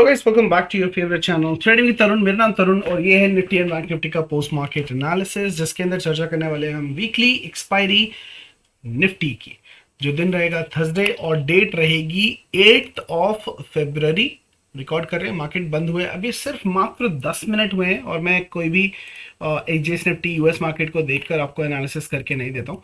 Hello guys, welcome back to your favourite channel trading with Tarun. मेरा नाम तरुण और ये है निफ्टी एंड बैंक निफ्टी का पोस्ट मार्केट एनालिसिस, जिसके अंदर चर्चा करने वाले हैं हम वीकली एक्सपायरी निफ्टी की, जो दिन रहेगा थर्सडे और डेट रहेगी 8 ऑफ फरवरी। रिकॉर्ड कर रहे हैं, मार्केट बंद हुए अभी सिर्फ मात्र 10 मिनट हुए हैं और मैं कोई भी एचजीएस निफ्टी यूएस मार्केट को देखकर आपको एनालिसिस करके नहीं देता हूँ।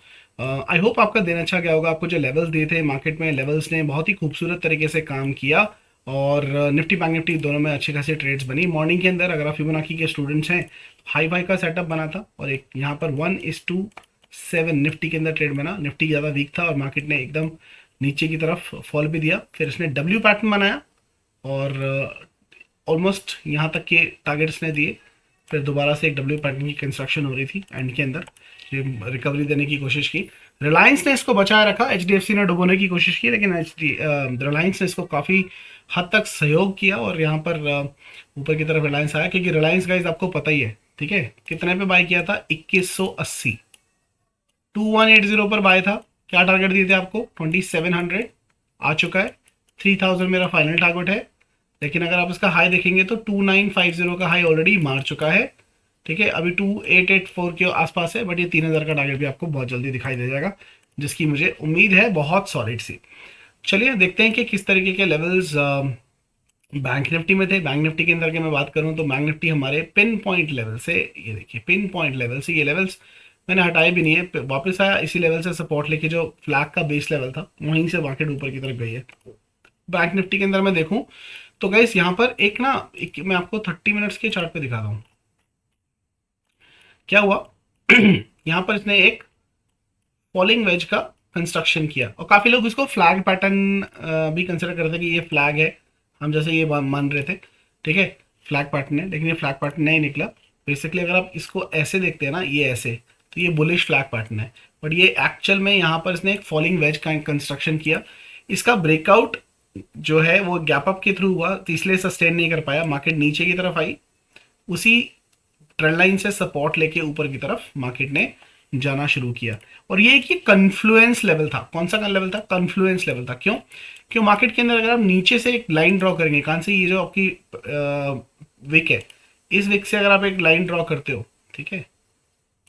आई होप आपका दिन अच्छा गया होगा। आपको जो लेवल्स दिए थे मार्केट में, लेवल्स ने बहुत ही खूबसूरत तरीके से काम किया और निफ्टी बैंक निफ्टी दोनों में अच्छी खासी ट्रेड्स बनी। मॉर्निंग के अंदर अगर आप फिबोनाची के स्टूडेंट्स हैं, हाई फाई का सेटअप बना था और एक यहाँ पर 1:7 निफ्टी के अंदर ट्रेड बना। निफ्टी ज़्यादा वीक था और मार्केट ने एकदम नीचे की तरफ फॉल भी दिया। फिर इसने डब्ल्यू पैटर्न बनाया और ऑलमोस्ट यहाँ तक के टारगेट्स ने दिए। फिर दोबारा से एक डब्ल्यू पैटर्न की कंस्ट्रक्शन हो रही थी एंड के अंदर, रिकवरी देने की कोशिश की। रिलायंस ने इसको बचाए रखा, एचडीएफसी ने डुबोने की कोशिश की, लेकिन रिलायंस ने इसको काफ़ी हद तक सहयोग किया और यहाँ पर ऊपर की तरफ रिलायंस आया, क्योंकि रिलायंस गाइस आपको पता ही है, ठीक है, कितने पे बाय किया था? 2180, 2180 पर बाय था। क्या टारगेट दिए थे आपको? 2700 आ चुका है। 3000 मेरा फाइनल टारगेट है, लेकिन अगर आप इसका हाई देखेंगे तो 2950 का हाई ऑलरेडी मार चुका है, ठीक है। अभी 2884 के आसपास है, बट ये 3000 का टारगेट भी आपको बहुत जल्दी दिखाई दे जाएगा, जिसकी मुझे उम्मीद है बहुत सॉलिड सी। चलिए देखते हैं कि किस तरीके के लेवल्स बैंक निफ्टी में थे। बैंक निफ्टी के अंदर की मैं बात करूं तो बैंक निफ्टी हमारे पिन पॉइंट लेवल से, ये देखिए पिन पॉइंट लेवल से, ये लेवल्स मैंने हटाए भी नहीं है, वापस आया इसी लेवल से सपोर्ट लेके। जो फ्लैग का बेस लेवल था वहीं से मार्केट ऊपर की तरफ गई है। बैंक निफ्टी के अंदर मैं देखूं तो गाइस यहाँ पर मैं आपको 30 मिनट्स के चार्ट पे दिखाता हूँ क्या हुआ। यहाँ पर इसने एक फॉलिंग वेज का कंस्ट्रक्शन किया और काफ़ी लोग इसको फ्लैग पैटर्न भी कंसिडर करते हैं कि ये फ्लैग है, हम जैसे ये मान रहे थे, ठीक है, फ्लैग पैटर्न है, लेकिन ये फ्लैग पैटर्न नहीं निकला। बेसिकली अगर आप इसको ऐसे देखते हैं ना, ये ऐसे, तो ये बुलिश फ्लैग पैटर्न है, बट ये एक्चुअल में यहाँ पर इसने एक फॉलिंग वेज का कंस्ट्रक्शन किया। इसका ब्रेकआउट जो है वो गैप अप के थ्रू हुआ, तो इसलिए सस्टेन नहीं कर पाया, मार्केट नीचे की तरफ आई। उसी ट्रेंड लाइन से सपोर्ट लेके ऊपर की तरफ मार्केट ने जाना शुरू किया और ये एक कन्फ्लुएंस लेवल था। कौन सा लेवल था? कन्फ्लुएंस लेवल था। क्यों मार्केट के अंदर अगर आप नीचे से एक लाइन ड्रॉ करेंगे, कहां से? ये जो आपकी विक है, इस विक से अगर आप एक लाइन ड्रॉ करते हो, ठीक है,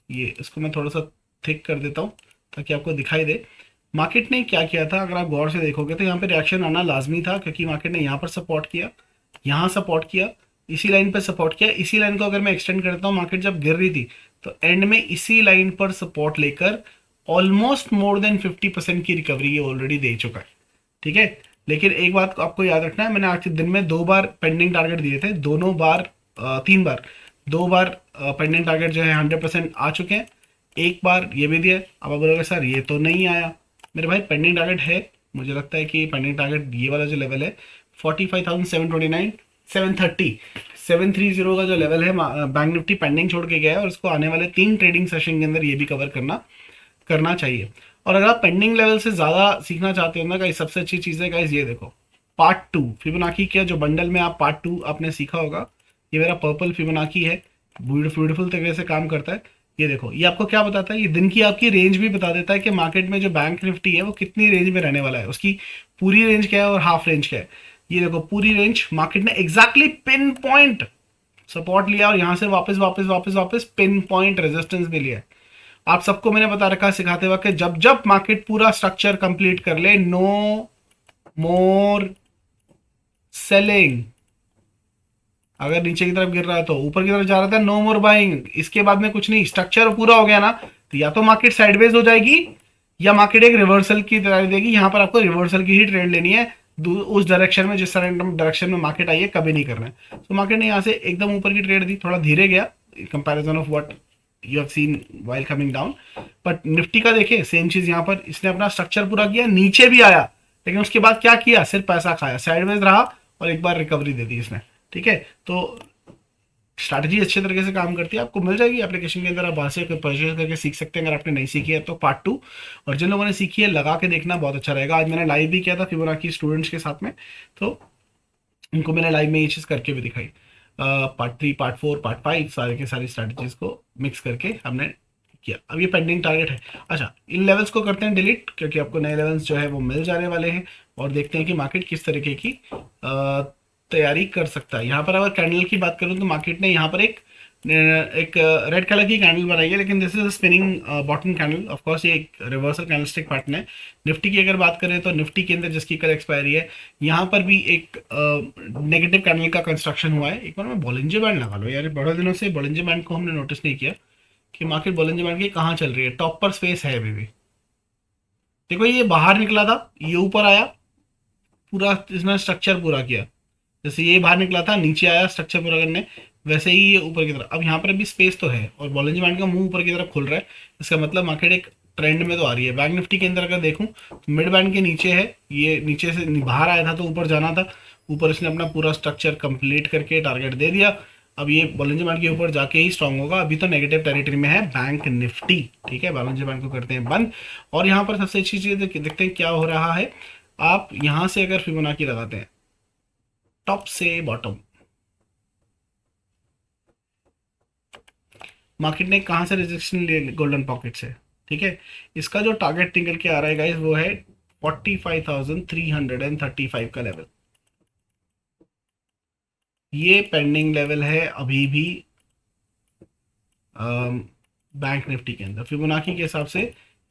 ये इसको मैं थोड़ा सा थिक कर देता हूं ताकि आपको दिखाई दे। मार्केट ने क्या किया था, अगर आप गौर से देखोगे तो यहाँ पे रिएक्शन आना लाजमी था, क्योंकि मार्केट ने यहाँ पर सपोर्ट किया, यहाँ सपोर्ट किया, इसी लाइन पर सपोर्ट किया। इसी लाइन को अगर मैं एक्सटेंड करता हूँ, मार्केट जब गिर रही थी तो एंड में इसी लाइन पर सपोर्ट लेकर ऑलमोस्ट मोर देन 50% की रिकवरी ये ऑलरेडी दे चुका है, ठीक है। लेकिन एक बात आपको याद रखना है, मैंने आज के दिन में 2 बार पेंडिंग टारगेट दिए थे, दोनों बार 3 बार, 2 बार पेंडिंग टारगेट जो है 100% आ चुके हैं। एक बार ये भी दिया। अब आप बोलोगे सर ये तो नहीं आया। मेरे भाई पेंडिंग टारगेट है, मुझे लगता है कि पेंडिंग टारगेट ये वाला जो लेवल है 45,729, 730 का जो लेवल है, बैंक निफ्टी पेंडिंग छोड़ के गया है और इसको आने वाले 3 ट्रेडिंग सेशन के अंदर ये भी कवर करना चाहिए। और अगर आप पेंडिंग लेवल से ज़्यादा सीखना चाहते हो ना गाइस, सबसे अच्छी चीज़ है गाइस, ये देखो पार्ट 2 फिबोनाची के जो बंडल में आप पार्ट 2 आपने सीखा होगा, ये मेरा पर्पल फिबोनाची है, ब्यूटीफुल तरीके से काम करता है। ये देखो, ये आपको क्या बताता है? ये दिन की आपकी रेंज भी बता देता है कि मार्केट में जो बैंक निफ्टी है वो कितनी रेंज में रहने वाला है, उसकी पूरी रेंज क्या है और हाफ रेंज क्या है। ये देखो पूरी रेंज मार्केट ने एग्जैक्टली पिन पॉइंट सपोर्ट लिया और यहां से वापस वापस वापस वापस पिन पॉइंट रेजिस्टेंस भी लिया। आप सबको मैंने बता रखा सिखाते वक्त कि जब जब मार्केट पूरा स्ट्रक्चर कंप्लीट कर ले, नो मोर सेलिंग। अगर नीचे की तरफ गिर रहा है तो ऊपर की तरफ जा रहा था, नो मोर बाइंग। इसके बाद में कुछ नहीं, स्ट्रक्चर पूरा हो गया ना, तो या तो मार्केट साइडवेज हो जाएगी या मार्केट एक रिवर्सल की तरह देगी। यहां पर आपको रिवर्सल की ही ट्रेड लेनी है, उस डायरेक्शन में, जिस डायरेक्शन में मार्केट आई है, कभी नहीं करना है। तो मार्केट ने यहाँ से एकदम ऊपर की ट्रेड दी, थोड़ा धीरे गया comparison of what you have seen while coming down. But Nifty का देखिए सेम चीज, यहाँ पर इसने अपना स्ट्रक्चर पूरा किया, नीचे भी आया, लेकिन उसके बाद क्या किया? सिर्फ पैसा खाया, साइडवेज रहा और एक बार रिकवरी दे दी इसने, ठीक है। तो स्ट्रैटेजी अच्छे तरीके से काम करती है, आपको मिल जाएगी एप्लीकेशन के अंदर, आप वहाँ से परचेज करके सीख सकते हैं अगर आपने नहीं सीखी है तो पार्ट 2। और जिन लोगों ने सीखी है लगा के देखना, बहुत अच्छा रहेगा। आज मैंने लाइव भी किया था फिबोनाची स्टूडेंट्स के साथ में, तो उनको मैंने लाइव में ये चीज़ करके भी दिखाई। पार्ट 3, पार्ट 4, पार्ट 5 सारे के सारी स्ट्रैटेजीज को मिक्स करके हमने किया। अब ये पेंडिंग टारगेट है। अच्छा, इन लेवल्स को करते हैं डिलीट, क्योंकि आपको नए लेवल्स जो है वो मिल जाने वाले हैं और देखते हैं कि मार्केट किस तरीके की तैयारी कर सकता है। यहाँ पर अगर कैंडल की बात करूँ तो मार्केट ने यहाँ पर एक रेड कलर की कैंडल बनाई है, लेकिन this is spinning bottom candle. Of course ये एक रिवर्सल कैंडलस्टिक पैटर्न है। निफ्टी की अगर बात करें तो निफ्टी के अंदर जिसकी कल एक्सपायरी है, यहाँ पर भी एक नेगेटिव कैंडल का कंस्ट्रक्शन हुआ है। एक बार मैं बॉलिंजर बैंड लगा लो यार, बड़े दिनों से बॉलिंजर बैंड को हमने नोटिस नहीं किया कि मार्केट बॉलिंजर बैंड की कहाँ चल रही है। टॉप पर स्पेस है अभी भी। देखो ये बाहर निकला था, ये ऊपर आया, पूरा इसने स्ट्रक्चर पूरा किया। जैसे ये बाहर निकला था, नीचे आया स्ट्रक्चर पूरा करने, वैसे ही ये ऊपर की तरफ। अब यहाँ पर अभी स्पेस तो है और बॉलिंजर बैंड का मुंह ऊपर की तरफ खुल रहा है। इसका मतलब मार्केट एक ट्रेंड में तो आ रही है। बैंक निफ्टी के अंदर अगर देखूं तो मिड बैंड के नीचे है, ये नीचे से बाहर आया था तो ऊपर जाना था, ऊपर इसने अपना पूरा स्ट्रक्चर कंप्लीट करके टारगेट दे दिया। अब ये बॉलिंजर बैंड के ऊपर जाके ही स्ट्रांग होगा। अभी तो नेगेटिव टेरिटरी में है बैंक निफ्टी, ठीक है। बॉलिंजर बैंड को करते हैं बंद। और यहाँ पर सबसे अच्छी चीज देखते हैं क्या हो रहा है। आप यहाँ से अगर फिबोनाची लगाते हैं टॉप से बॉटम, मार्केट ने कहां से रेजिस्टेंस लिए, गोल्डन पॉकेट से, ठीक है। इसका जो टारगेट निकल के आ रहा है गाइस वो है 45,335 का लेवल। ये पेंडिंग लेवल है अभी भी बैंक निफ्टी के अंदर। फिबोनाची के हिसाब से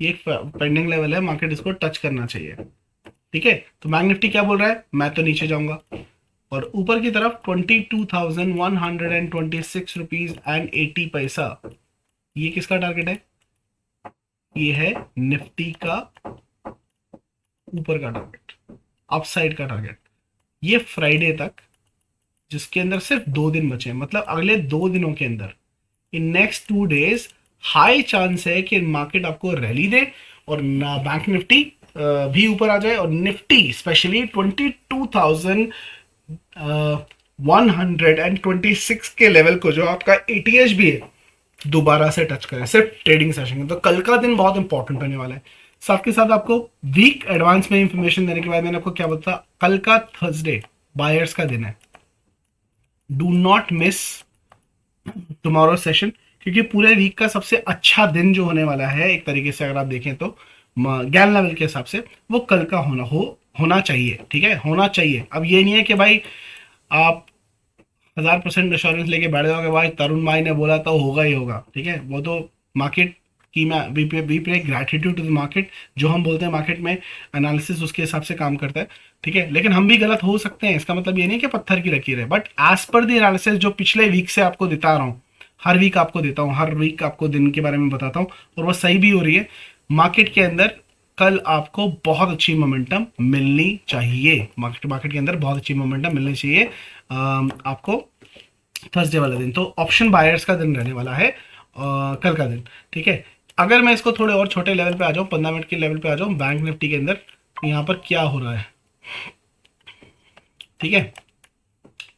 ये एक पेंडिंग लेवल है, मार्केट इसको टच करना चाहिए, ठीक है। तो बैंक निफ्टी क्या बोल रहा है, मैं तो नीचे जाऊंगा। और ऊपर की तरफ 22,126 रुपीज एंड 80 पैसा, ये किसका टारगेट है, ये है निफ्टी का ऊपर का टारगेट, अपसाइड का टारगेट। ये फ्राइडे तक, जिसके अंदर सिर्फ 2 दिन बचे हैं, मतलब अगले 2 दिनों के अंदर, in next 2 days high chance है कि मार्केट आपको रैली दे और बैंक निफ्टी भी ऊपर आ जाए और निफ्टी स्पेशली 22,126 के लेवल को, जो आपका एटीएच भी है, दोबारा से टच करें सिर्फ ट्रेडिंग सेशन में। तो कल का दिन बहुत इंपॉर्टेंट होने वाला है। साथ के साथ आपको वीक एडवांस में इंफॉर्मेशन देने के बाद मैंने आपको क्या बताया, कल का थर्सडे बायर्स का दिन है। Do not miss tomorrow session, क्योंकि पूरे वीक का सबसे अच्छा दिन जो होने वाला है एक तरीके से अगर आप देखें तो गैल लेवल के हिसाब से वो कल का होना चाहिए, ठीक है, होना चाहिए। अब ये नहीं है कि भाई आप 1000% इंश्योरेंस लेके बैठ जाओगे, भाई तरुण भाई ने बोला तो होगा ही होगा, ठीक है। वो तो मार्केट की मैं वी पे ग्रैटिट्यूड टू द मार्केट, जो हम बोलते हैं मार्केट में एनालिसिस उसके हिसाब से काम करता है, ठीक है। लेकिन हम भी गलत हो सकते हैं, इसका मतलब ये नहीं कि पत्थर की लकीर है, but as per the analysis जो पिछले वीक से आपको देता रहा हूँ, हर वीक आपको देता हूँ, हर वीक आपको दिन के बारे में बताता हूँ और वो सही भी हो रही है। मार्केट के अंदर कल आपको बहुत अच्छी मोमेंटम मिलनी चाहिए, मार्केट के अंदर बहुत अच्छी मोमेंटम मिलनी चाहिए आपको थर्सडे वाला दिन। तो ऑप्शन बायर्स का दिन रहने वाला है कल का दिन, ठीक है। अगर मैं इसको थोड़े और छोटे लेवल पे आ जाऊँ, 15 मिनट के लेवल पे आ जाऊँ बैंक निफ्टी के अंदर, तो यहाँ पर क्या हो रहा है, ठीक है,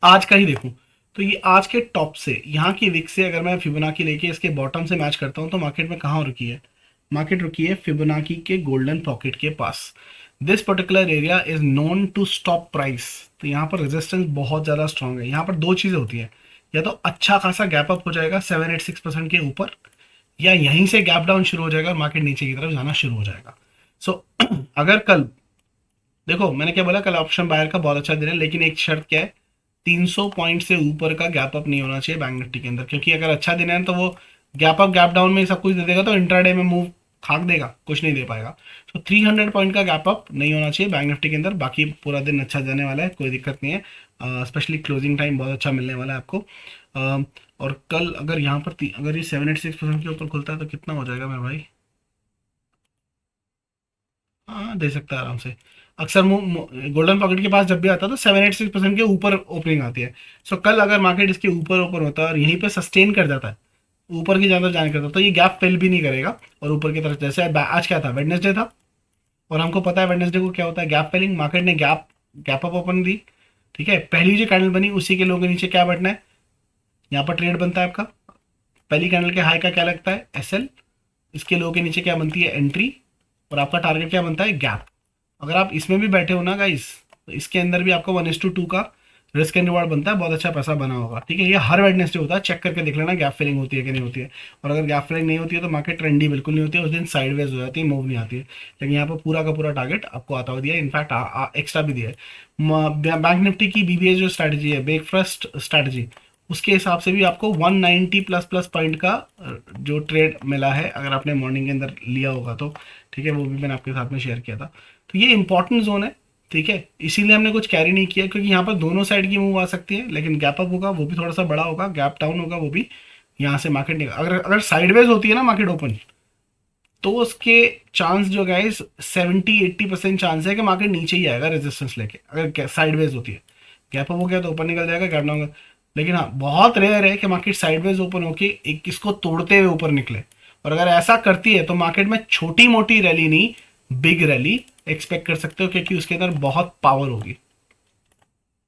आज का ही देखूं तो ये आज के टॉप से, यहाँ की विक से अगर मैं फिबोनाची लेके इसके बॉटम से मैच करता हूँ तो मार्केट में कहाँ रुकी है, मार्केट रुकी है फिबोनाची के गोल्डन पॉकेट के पास। This particular area is known to stop price. तो यहाँ पर रेजिस्टेंस बहुत ज़्यादा स्ट्रांग है। यहाँ पर दो चीज़ें होती हैं, या तो अच्छा खासा गैप अप हो जाएगा 786% के ऊपर, या यहीं से गैप डाउन शुरू हो जाएगा और मार्केट नीचे की तरफ जाना शुरू हो जाएगा। सो अगर कल देखो मैंने क्या बोला, कल ऑप्शन बायर का बहुत अच्छा दिन है, लेकिन एक शर्त क्या है, 300 पॉइंट से ऊपर का गैप अप नहीं होना चाहिए बैंक निफ्टी के अंदर, क्योंकि अगर अच्छा दिन है तो वो गैप अप गैप डाउन में सब कुछ दे देगा तो इंट्राडे में मूव खाक देगा, कुछ नहीं दे पाएगा। तो 300 पॉइंट का गैप अप नहीं होना चाहिए बैंक निफ्टी के अंदर। बाकी पूरा दिन अच्छा जाने वाला है, कोई दिक्कत नहीं है। स्पेशली क्लोजिंग टाइम बहुत अच्छा मिलने वाला है आपको। और कल अगर यहाँ पर अगर ये 786% के ऊपर खुलता है तो कितना हो जाएगा मेरे भाई, हाँ दे सकता है आराम से। अक्सर गोल्डन पॉकेट के पास जब भी आता है तो 786% के ऊपर ओपनिंग आती है। सो कल अगर मार्केट इसके ऊपर ऊपर होता है और यहीं पे सस्टेन कर जाता है, ऊपर की ज्यादा जाने करता, तो ये गैप फिल भी नहीं करेगा और ऊपर की तरफ, जैसे आज क्या था, वेडनेसडे था और हमको पता है वेडनेसडे को क्या होता है, गैप फिलिंग। मार्केट ने गैप अप ओपन दी, ठीक है। पहली जो कैंडल बनी उसी के लोगों के नीचे क्या बैठना है, यहाँ पर ट्रेड बनता है आपका। पहली कैंडल के हाई का क्या लगता है, एसएल, इसके लोगों के नीचे क्या बनती है, एंट्री, और आपका टारगेट क्या बनता है, गैप। अगर आप इसमें भी बैठे हो ना गाइस, तो इसके अंदर भी आपको 1:2 का रिस्क एंड रिवार्ड बनता है, बहुत अच्छा पैसा बना होगा, ठीक है। ये हर वेडनेसडे होता है, चेक करके देख लेना गैप फिलिंग होती है कि नहीं होती है। और अगर गैप फिलिंग नहीं होती है तो मार्केट ट्रेंडी बिल्कुल नहीं होती है, उस दिन साइडवेज हो जाती है, मूव नहीं आती है। लेकिन यहाँ पर पूरा का पूरा टारगेट आपको आता हुआ दिया है, इनफैक्ट एक्स्ट्रा भी दिया है। बैंक निफ्टी की बीबीए जो स्ट्रैटेजी है, ब्रेकफास्ट स्ट्रैटेजी, उसके हिसाब से भी आपको 190 प्लस प्लस पॉइंट का जो ट्रेड मिला है, अगर आपने मॉर्निंग के अंदर लिया होगा तो, ठीक है। वो भी मैंने आपके साथ में शेयर किया था। तो ये इंपॉर्टेंट जोन है, ठीक है। इसीलिए हमने कुछ कैरी नहीं किया, क्योंकि यहाँ पर दोनों साइड की मूव आ सकती है, लेकिन गैप अप होगा वो भी थोड़ा सा बड़ा होगा, गैप डाउन होगा वो भी। यहाँ से मार्केट नहीं, अगर अगर साइडवेज होती है ना मार्केट ओपन, तो उसके चांस जो गाइस 70-80% चांस है कि मार्केट नीचे ही आएगा रेजिस्टेंस लेके, अगर साइडवेज होती है। गैप अप हो गया तो ऊपर निकल जाएगा, गैप डाउन। लेकिन हाँ, बहुत रेयर है कि मार्केट साइडवेज ओपन होके एक इसको तोड़ते हुए ऊपर निकले। और अगर ऐसा करती है तो मार्केट में छोटी मोटी रैली नहीं, बिग रैली एक्सपेक्ट कर सकते हो, क्योंकि उसके अंदर बहुत पावर होगी,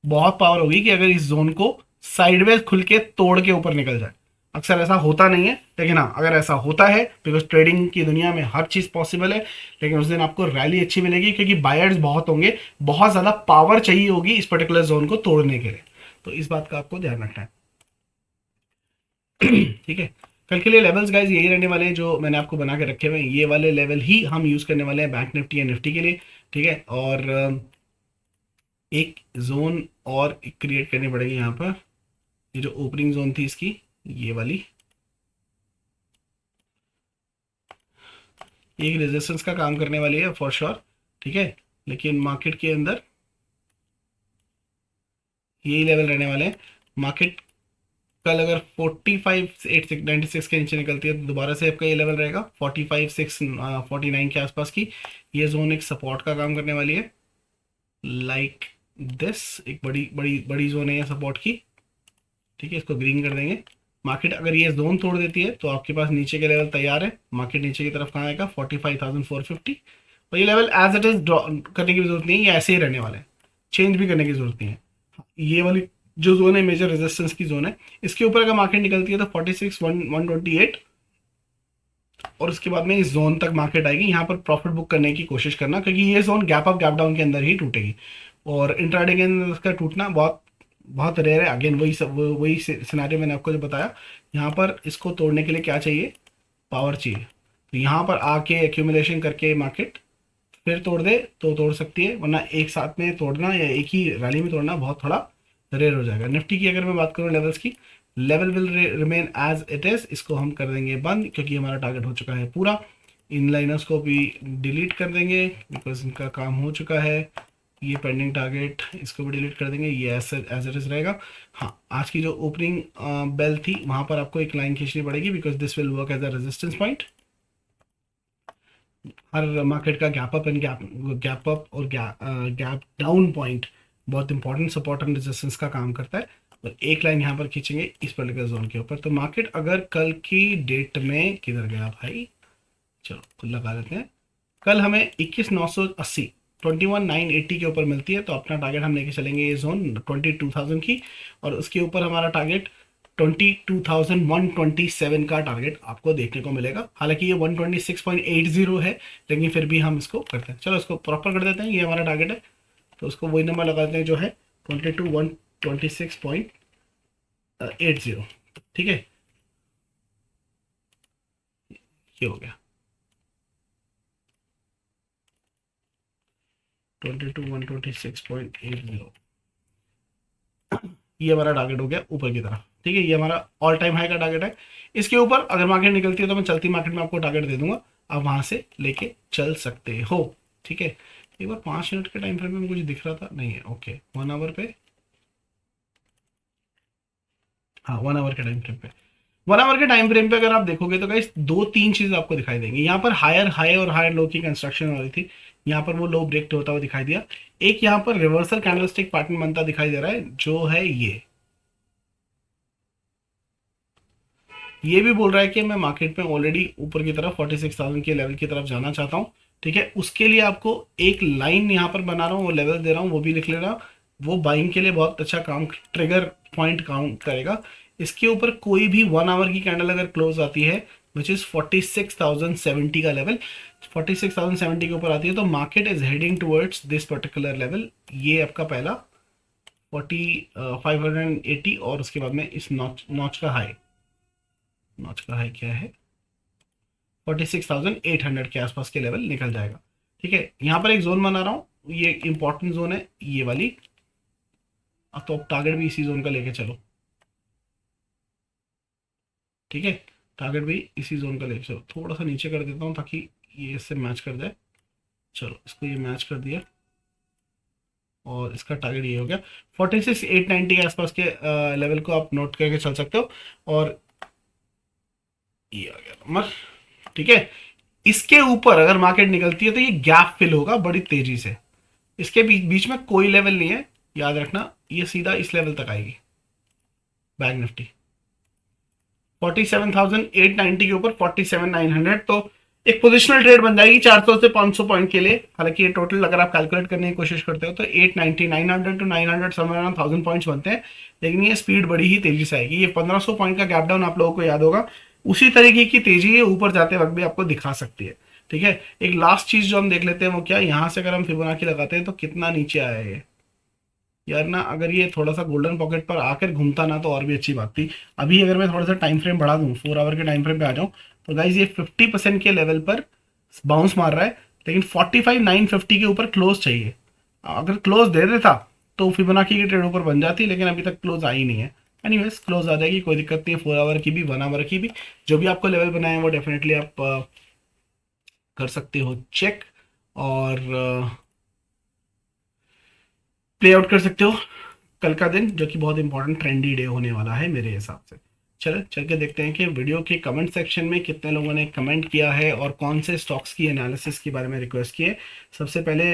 बहुत पावर होगी कि अगर इस जोन को साइडवेज खुल के तोड़ के ऊपर निकल जाए। अक्सर ऐसा होता नहीं है, लेकिन हाँ अगर ऐसा होता है, बिकॉज ट्रेडिंग की दुनिया में हर चीज पॉसिबल है। लेकिन उस दिन आपको रैली अच्छी मिलेगी, क्योंकि बायर्स बहुत होंगे, बहुत ज्यादा पावर चाहिए होगी इस पर्टिकुलर जोन को तोड़ने के लिए। तो इस बात का आपको ध्यान रखना है, ठीक है। कल के लिए लेवल्स गाइज यही रहने वाले हैं जो मैंने आपको बना के रखे हुए हैं, ये वाले लेवल ही हम यूज करने वाले हैं बैंक निफ्टी या निफ्टी के लिए, ठीक है। और एक जोन और क्रिएट करनी पड़ेगी यहाँ पर, ये जो ओपनिंग जोन थी इसकी, ये वाली एक रेजिस्टेंस का काम करने वाली है फॉर श्योर, ठीक है। लेकिन मार्केट के अंदर यही लेवल रहने वाले हैं। मार्केट कल अगर 45,896 के नीचे निकलती है तो दोबारा से आपका ये लेवल रहेगा 45,649 के आसपास की। ये जोन एक सपोर्ट का काम करने वाली है, लाइक दिस, एक बड़ी बड़ी बड़ी जोन है ये सपोर्ट की, ठीक है। इसको ग्रीन कर देंगे। मार्केट अगर ये जोन तोड़ देती है तो आपके पास नीचे के लेवल तैयार है। मार्केट नीचे की तरफ कहाँ आएगा, 45,450। और ये level as it is draw करने की जरूरत नहीं है, ये ऐसे ही रहने वाले हैं, चेंज भी करने की जरूरत नहीं है। ये वाली जो जोन है मेजर रेजिस्टेंस की जोन है, इसके ऊपर अगर मार्केट निकलती है तो 46,128, और उसके बाद में इस जोन तक मार्केट आएगी। यहाँ पर प्रॉफिट बुक करने की कोशिश करना, क्योंकि ये zone gap up gap down के अंदर ही टूटेगी, और इंट्राडे के अंदर इसका टूटना बहुत बहुत रेयर है। अगेन वही सब वही सिनेरियो मैंने आपको जो बताया, यहाँ पर इसको तोड़ने के लिए क्या चाहिए, पावर चाहिए। तो यहाँ पर आके एक्यूमुलेशन करके मार्केट फिर तोड़ दे तो तोड़ सकती है, वरना एक साथ में तोड़ना या एक ही रैली में तोड़ना बहुत थोड़ा रेयर हो जाएगा। निफ्टी की अगर मैं बात करूँ लेवल्स की, level will remain as it is, इसको हम कर देंगे बंद, क्योंकि हमारा टारगेट हो चुका है पूरा। इन लाइनर्स को भी डिलीट कर देंगे, बिकॉज इनका काम हो चुका है। ये पेंडिंग टारगेट, इसको भी डिलीट कर देंगे, ये एज इट इज रहेगा। हाँ, आज की जो ओपनिंग बेल थी वहां पर आपको एक लाइन खींचनी पड़ेगी, because this will work as a resistance point. हर मार्केट का gap up and gap up और गैप डाउन पॉइंट बहुत इंपॉर्टेंट सपोर्ट एंड रेजिस्टेंस का काम करता है। और एक लाइन यहाँ पर खींचेंगे इस पर्टिकुलर जोन के ऊपर। तो मार्केट अगर कल की डेट में किधर गया भाई, चलो खुद लगा लेते हैं। कल हमें 21,980 21,980 के ऊपर मिलती है, तो अपना टारगेट हम लेके चलेंगे ये जोन 22,000 की, और उसके ऊपर हमारा टारगेट 22,127 का टारगेट आपको देखने को मिलेगा। हालांकि ये 126.80 है, लेकिन फिर भी हम इसको करते हैं। चलो इसको प्रॉपर कर देते हैं, ये हमारा टारगेट है, तो उसको वही नंबर लगा देते हैं जो है 22,126.80, ठीक है। ये हो गया 22,126.80, ये हमारा टारगेट हो गया ऊपर की तरफ, ठीक है। ये हमारा ऑल टाइम हाई का टारगेट है। इसके ऊपर अगर मार्केट निकलती है तो मैं चलती मार्केट में आपको टारगेट दे दूंगा, आप वहां से लेके चल सकते हो, ठीक है। एक बार 5 मिनट के टाइम फ्रेम में कुछ दिख रहा था, नहीं है, ओके। 1 आवर पे, हाँ 1 आवर के टाइम फ्रेम पे, 1 आवर के टाइम फ्रेम पे अगर आप देखोगे तो गाइस 2-3 चीजें आपको दिखाई देंगी। यहाँ पर हायर हाई और हायर लो की कंस्ट्रक्शन हो रही थी, यहाँ पर वो लो ब्रेक होता हुआ दिखाई दिया। एक यहाँ पर रिवर्सल कैंडलस्टिक पैटर्न बनता दिखाई दे रहा है, जो है ये भी बोल रहा है कि मैं मार्केट में ऑलरेडी ऊपर की तरफ 46,000 के लेवल की तरफ जाना चाहता हूँ, ठीक है। उसके लिए आपको एक लाइन यहाँ पर बना रहा हूँ, वो लेवल दे रहा हूँ, वो भी लिख लेना। वो बाइंग के लिए बहुत अच्छा काम, ट्रिगर पॉइंट काउंट करेगा। इसके ऊपर कोई भी 1 आवर की कैंडल अगर क्लोज आती है, विच इज 46,070 का लेवल, 46,070 के ऊपर आती है, तो market is heading towards this particular level. ये आपका पहला 580 और उसके बाद में इस नॉच का हाई क्या है 46,800 के आसपास के लेवल निकल जाएगा। ठीक है, यहाँ पर एक जोन बना रहा हूँ, ये इंपॉर्टेंट जोन है ये वाली। तो अब टारगेट भी इसी जोन का लेके चलो। ठीक है, टारगेट भी इसी जोन का लेके चलो। थोड़ा सा नीचे कर देता हूँ ताकि ये इससे मैच कर जाए। चलो इसको ये मैच कर दिया और इसका टारगेट ये हो गया 46,890 के आसपास के लेवल को आप नोट करके चल सकते हो। और ये आ गया नंबर। ठीक है, इसके ऊपर अगर मार्केट निकलती है तो ये गैप फिल होगा बड़ी तेजी से। इसके बीच में कोई लेवल नहीं है, याद रखना। ये सीधा इस लेवल तक आएगी बैंक निफ्टी 47,890 के ऊपर 47,900। तो एक पोजिशनल ट्रेड बन जाएगी 400 से 500 पॉइंट के लिए। हालांकि ये टोटल अगर आप कैलकुलेट करने की कोशिश करते हो तो 890 900 टू 900 समवेयर अराउंड 1000 पॉइंट्स बनते हैं। लेकिन ये स्पीड बड़ी ही तेजी से आएगी। ये 1500 पॉइंट का गैप डाउन आप लोगों को याद होगा, उसी तरीके की तेजी ये ऊपर जाते वक्त भी आपको दिखा सकती है। ठीक है, एक लास्ट चीज जो हम देख लेते हैं वो क्या, यहाँ से अगर हम फिबोनाची लगाते हैं तो कितना नीचे आया है यार ना। अगर ये थोड़ा सा गोल्डन पॉकेट पर आकर घूमता ना तो और भी अच्छी बात थी। अभी अगर मैं थोड़ा सा टाइम फ्रेम बढ़ा दूं, 4 आवर के टाइम फ्रेम पे आ जाऊं, तो गाइज ये 50% के लेवल पर बाउंस मार रहा है। लेकिन 45,950 के ऊपर क्लोज चाहिए। अगर क्लोज दे देता तो फिबोनाची की ट्रेड ऊपर बन जाती, लेकिन अभी तक क्लोज आई नहीं है। एनीवेज क्लोज आ जाएगी, कोई दिक्कत नहीं है। 4 आवर की भी, 1 आवर की भी, जो भी आपको लेवल बनाए हैं वो डेफिनेटली आप कर सकते हो चेक, और प्ले आउट कर सकते हो कल का दिन, जो कि बहुत इंपॉर्टेंट ट्रेंडी डे होने वाला है मेरे हिसाब से। चलो चल के देखते हैं कि वीडियो के कमेंट सेक्शन में कितने लोगों ने कमेंट किया है और कौन से स्टॉक्स की एनालिसिस के बारे में रिक्वेस्ट की है। सबसे पहले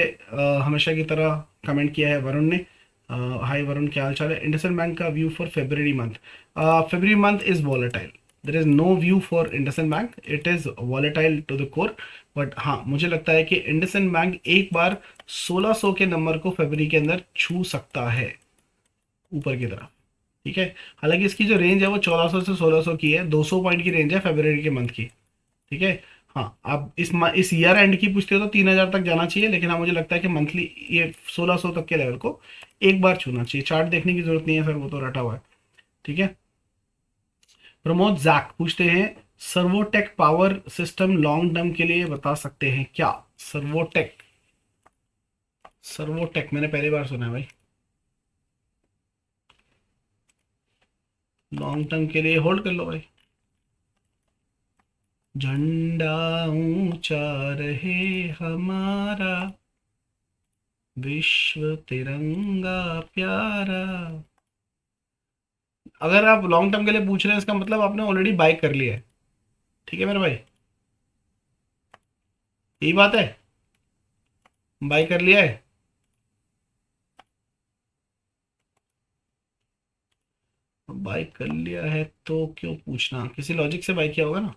हमेशा की तरह कमेंट किया है वरुण ने। हाय वरुण, क्या हाल चाल है। इंडसइंड बैंक का view for February month. February month is volatile, there is no view for IndusInd bank, it is volatile to the core. But हाँ, मुझे लगता है कि इंडसइंड बैंक एक बार 1600 के नंबर को फरवरी के अंदर छू सकता है ऊपर की तरफ। ठीक है, हालांकि इसकी जो रेंज है वो 1400 से 1600 की है, 200 पॉइंट की रेंज है फरवरी के मंथ की। ठीक है, हाँ आप इस ईयर एंड की पूछते हो तो 3000 तक जाना चाहिए, लेकिन हाँ मुझे लगता है कि मंथली ये 1600 तक के लेवल को एक बार छूना चाहिए। चार्ट देखने की जरूरत नहीं है सर, वो तो रटा हुआ है। ठीक है, प्रमोद जैक पूछते हैं Servotech power system long term के लिए बता सकते हैं क्या। सर्वोटेक, सर्वोटेक मैंने पहली बार सुना है भाई। लॉन्ग टर्म के लिए होल्ड कर लो भाई। झंडा ऊंचा रहे हमारा, विश्व तिरंगा प्यारा। अगर आप लॉन्ग टर्म के लिए पूछ रहे हैं इसका मतलब आपने ऑलरेडी बाय कर लिया है। ठीक है मेरे भाई, यही बात है, बाय कर लिया है। बाय कर लिया है तो क्यों पूछना, किसी लॉजिक से बाय किया होगा ना।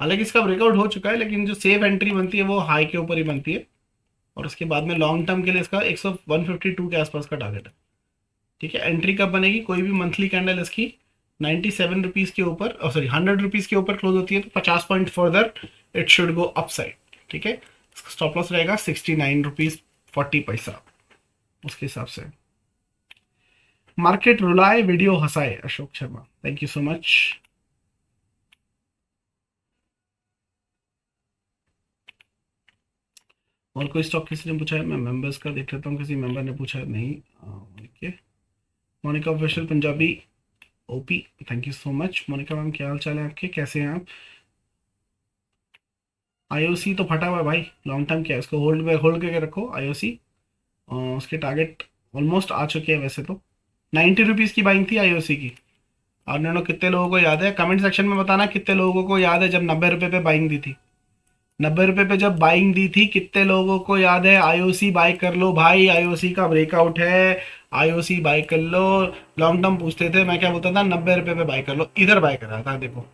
हालांकि इसका ब्रेकआउट हो चुका है, लेकिन जो सेफ एंट्री बनती है वो हाई के ऊपर ही बनती है, और उसके बाद में लॉन्ग टर्म के लिए इसका 152 के आसपास का टारगेट है। ठीक है, एंट्री कब बनेगी, कोई भी मंथली कैंडल इसकी 97 रुपीज़ के ऊपर, सॉरी 100 रुपीज़ के ऊपर क्लोज होती है तो 50 point further it should go up side. ठीक है, इसका स्टॉप लॉस रहेगा 69 रुपीज़ 40 पैसा, उसके हिसाब से। मार्केट रुलाए वीडियो हंसाए, Ashok Sharma, thank you so much. और कोई स्टॉक किसी ने पूछा है, मैं मेंबर्स का देख लेता हूँ, किसी मेंबर ने पूछा है नहीं। Okay, Monica official Punjabi OP, thank you so much Monica ma'am, क्या हाल चाल है आपके, कैसे हैं आप। आईओसी तो फटा हुआ है भाई, लॉन्ग टर्म क्या है, उसको होल्ड करके रखो आईओसी। उसके टारगेट ऑलमोस्ट आ चुके हैं वैसे तो। 90 रुपीज़ की बाइंग थी आईओसी की। और नैनो कितने लोगों को याद है, कमेंट सेक्शन में बताना कितने लोगों को याद है जब 90 रुपये पे बाइंग दी थी। 90 रुपये पे जब बाइंग दी थी, कितने लोगों को याद है। आईओसी बाय कर लो भाई, आईओसी का ब्रेकआउट है, आईओसी बाय कर लो। लॉन्ग टर्म पूछते थे, मैं क्या बोलता था, 90 रुपये पे बाय कर लो। इधर बाय करा था, देखो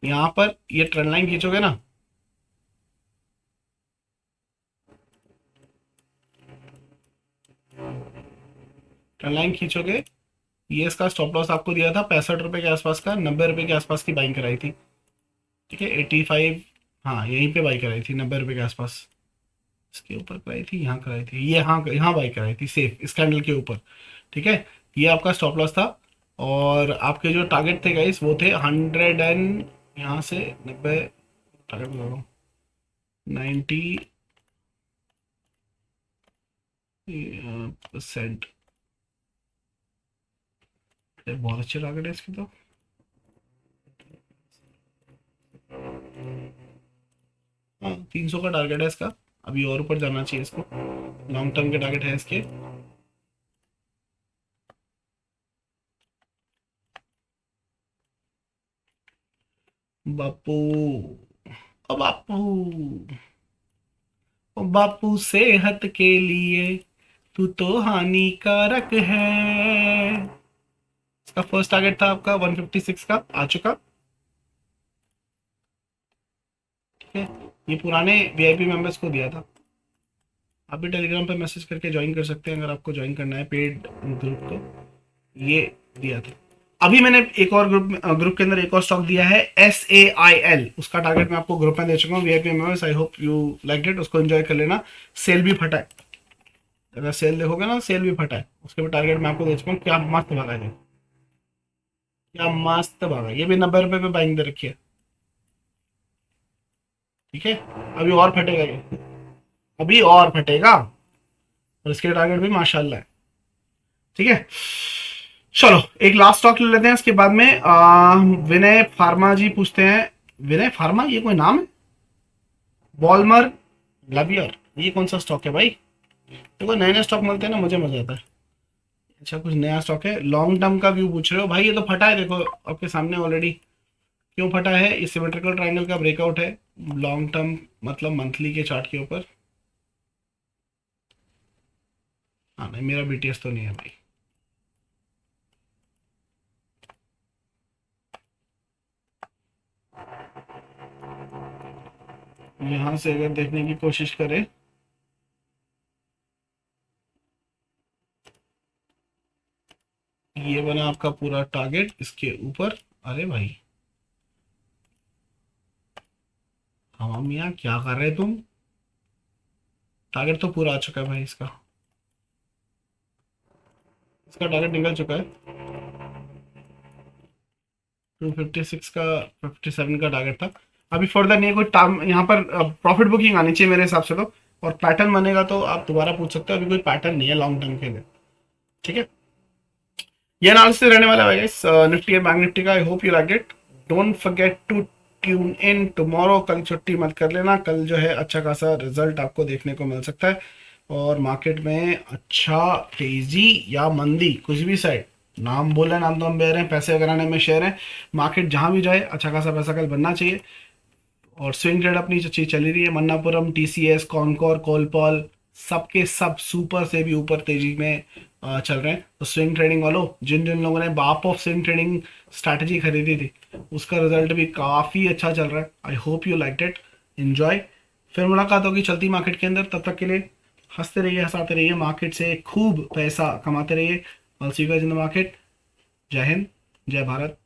यहाँ पर ये ट्रेंड लाइन खींचोगे ना, ट्रेंड लाइन खींचोगे, ये इसका स्टॉप लॉस आपको दिया था 65 रुपये के आसपास का, 90 रुपये के आसपास की बाइंग कराई थी। ठीक है, 85, हाँ यहीं पे बाई कराई थी 90 रुपये के आसपास। इसके ऊपर कराई थी, यहाँ कराई थी, ये हाँ यहाँ बाई कराई थी सेफ इस कैंडल के ऊपर। ठीक है, ये आपका स्टॉप लॉस था। और आपके जो टारगेट थे गाइस वो थे 100 एंड यहाँ से 90 टारगेट लगाओ 90%। बहुत अच्छे टारगेट है इसके तो। हाँ 300 का टारगेट है इसका, अभी और ऊपर जाना चाहिए इसको। लॉन्ग टर्म के टारगेट है इसके। बापू, ओ बापू, ओ बापू सेहत के लिए तू तो हानिकारक है। इसका फर्स्ट टारगेट था आपका 156 का, आ चुका। ठीक है, ये पुराने वीआईपी मेंबर्स को दिया था। आप भी टेलीग्राम पे मैसेज करके ज्वाइन कर सकते हैं अगर आपको ज्वाइन करना है पेड ग्रुप को। ये दिया था। अभी मैंने एक और ग्रुप के अंदर एक और स्टॉक दिया है SAIL, उसका टारगेट मैं आपको ग्रुप में दे चुका हूँ VIP members. I hope you like it, उसको एंजॉय कर लेना। सेल भी फटा है, अगर सेल देखोगे ना सेल भी फटा है, उसके भी टारगेट मैं आपको दे चुका हूँ। क्या मस्त भागा है, क्या मस्त भागा। ये भी 90 रुपए पे बाइंग दे रखी है। ठीक है, अभी और फटेगा ये, अभी और फटेगा। और इसके टारगेट भी माशाल्लाह है। ठीक है, चलो एक लास्ट स्टॉक ले लेते हैं, उसके बाद में विनय फार्मा जी पूछते हैं। विनय फार्मा ये कोई नाम है? बॉलमर लवियर, ये कौन सा स्टॉक है भाई? देखो नए नए स्टॉक मिलते हैं ना, मुझे मजा आता है। अच्छा कुछ नया स्टॉक है। लॉन्ग टर्म का व्यू पूछ रहे हो भाई, ये तो फटा है, देखो आपके सामने ऑलरेडी। क्यों फटा है? ये सिमेट्रिकल ट्रायंगल का ब्रेकआउट है लॉन्ग टर्म मतलब मंथली के चार्ट के ऊपर। हाँ नहीं, मेरा BTS तो नहीं है भाई। यहाँ से अगर देखने की कोशिश करें, ये बना आपका पूरा टारगेट इसके ऊपर। अरे भाई हाँ मियाँ क्या कर रहे तुम? टारगेट तो पूरा आ चुका है भाई इसका, इसका टारगेट निकल चुका है। 256 का 57 का टारगेट था। अभी फर्दर नहीं है कोई टाइम यहाँ पर। प्रॉफिट बुकिंग आनी चाहिए मेरे हिसाब से तो, और पैटर्न बनेगा तो आप दोबारा पूछ सकते हो। अभी कोई पैटर्न नहीं है लॉन्ग टर्म के लिए। ठीक है, ये एनालिसिस रहने वाला है guys Nifty and bank Nifty का। I hope you like it. Don't forget to tune in tomorrow. कल छुट्टी मत कर लेना, कल जो है अच्छा खासा रिजल्ट आपको देखने को मिल सकता है। और मार्केट में अच्छा तेजी या मंदी कुछ भी साइड, नाम बोले नाम तो हम बेर हैं, पैसे कराने में शेयर हैं। मार्केट जहां भी जाए अच्छा खासा पैसा कल बनना चाहिए। और स्विंग ट्रेड अपनी अच्छी चली रही है। मन्नापुरम, TCS, कॉनकॉर, कोलपॉल, सबके सब सुपर से भी ऊपर तेजी में चल रहे हैं। तो स्विंग ट्रेडिंग वालों, जिन जिन लोगों ने बाप ऑफ स्विंग ट्रेडिंग स्ट्रैटेजी खरीदी थी, उसका रिजल्ट भी काफ़ी अच्छा चल रहा है। आई hope you like it, enjoy. फिर मुलाकात होगी चलती मार्केट के अंदर, तब तक के लिए हंसते रहिए, हंसाते रहिए, मार्केट से खूब पैसा कमाते रहिए। All see you guys in the market. जय हिंद, जय भारत।